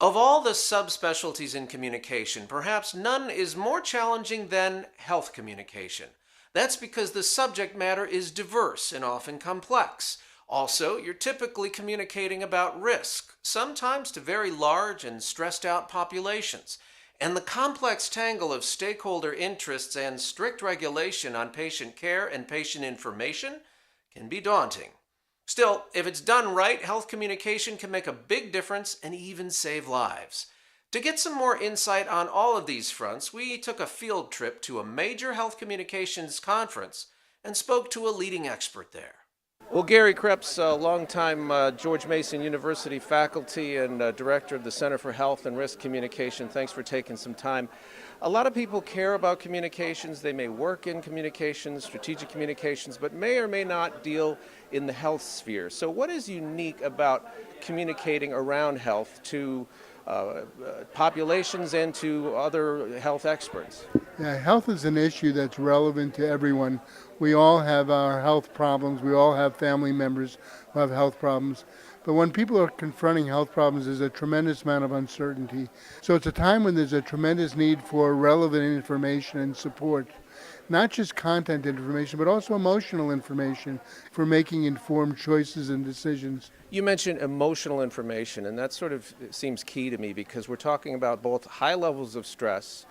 Of all the subspecialties in communication, perhaps none is more challenging than health communication. That's because the subject matter is diverse and often complex. Also, you're typically communicating about risk, sometimes to very large and stressed out populations. And the complex tangle of stakeholder interests and strict regulation on patient care and patient information can be daunting. Still, if it's done right, health communication can make a big difference and even save lives. To get some more insight on all of these fronts, we took a field trip to a major health communications conference and spoke to a leading expert there. Well, Gary Krebs, a longtime George Mason University faculty and director of the Center for Health and Risk Communication. Thanks for taking some time. A lot of people care about communications. They may work in communications, strategic communications, but may or may not deal in the health sphere. So what is unique about communicating around health to populations and to other health experts? Yeah, health is an issue that's relevant to everyone. We all have our health problems. We all have family members who have health problems. But when people are confronting health problems, there's a tremendous amount of uncertainty. So it's a time when there's a tremendous need for relevant information and support. Not just content information, but also emotional information for making informed choices and decisions. You mentioned emotional information, and that sort of seems key to me because we're talking about both high levels of stress,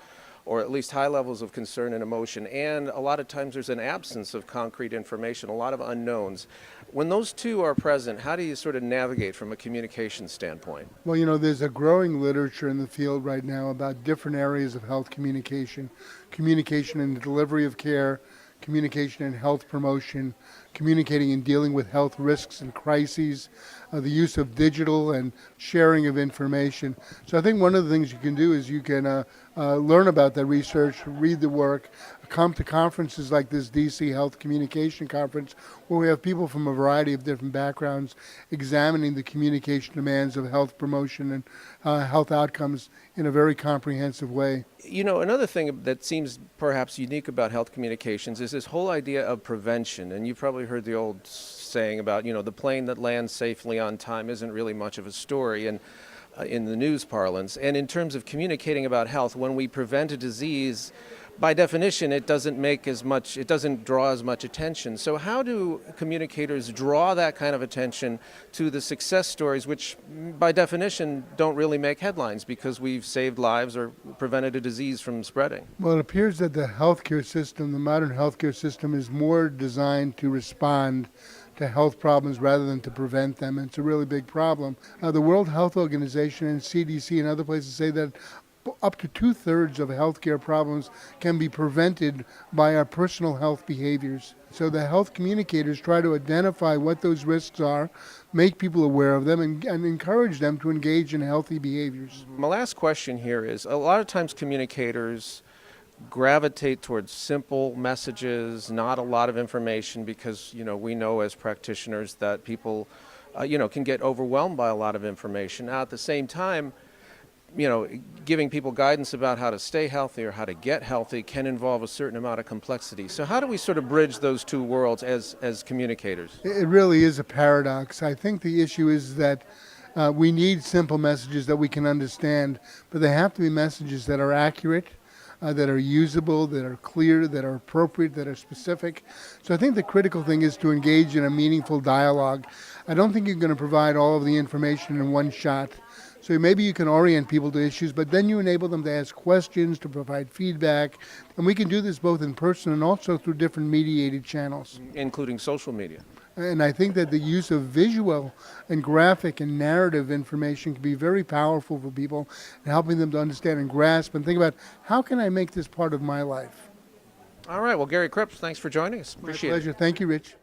or at least high levels of concern and emotion, and a lot of times there's an absence of concrete information, a lot of unknowns. When those two are present, how do you sort of navigate from a communication standpoint? Well, there's a growing literature in the field right now about different areas of health communication. Communication in the delivery of care, communication in health promotion, communicating and dealing with health risks and crises, the use of digital and sharing of information. So I think one of the things you can do is you can learn about that research, read the work, come to conferences like this DC Health Communication Conference, where we have people from a variety of different backgrounds examining the communication demands of health promotion and health outcomes in a very comprehensive way. Another thing that seems perhaps unique about health communications is this whole idea of prevention. And you've probably heard the old saying about, the plane that lands safely on time isn't really much of a story. And in the news parlance. And in terms of communicating about health, when we prevent a disease, by definition, it doesn't draw as much attention. So how do communicators draw that kind of attention to the success stories, which by definition don't really make headlines because we've saved lives or prevented a disease from spreading? Well, it appears that the modern healthcare system is more designed to respond to health problems rather than to prevent them. And it's a really big problem. The World Health Organization and CDC and other places say that up to 2/3 of healthcare problems can be prevented by our personal health behaviors. So the health communicators try to identify what those risks are, make people aware of them, and encourage them to engage in healthy behaviors. My last question here is, a lot of times communicators gravitate towards simple messages, not a lot of information, because we know as practitioners that people can get overwhelmed by a lot of information. Now at the same time, giving people guidance about how to stay healthy or how to get healthy can involve a certain amount of complexity. So how do we sort of bridge those two worlds as communicators? It really is a paradox. I think the issue is that we need simple messages that we can understand, but they have to be messages that are accurate, that are usable, that are clear, that are appropriate, that are specific. So I think the critical thing is to engage in a meaningful dialogue. I don't think you're going to provide all of the information in one shot. So maybe you can orient people to issues, but then you enable them to ask questions, to provide feedback. And we can do this both in person and also through different mediated channels. Including social media. And I think that the use of visual and graphic and narrative information can be very powerful for people in helping them to understand and grasp and think about, how can I make this part of my life? All right. Well, Gary Krebs, thanks for joining us. Appreciate it. My pleasure. Thank you, Rich.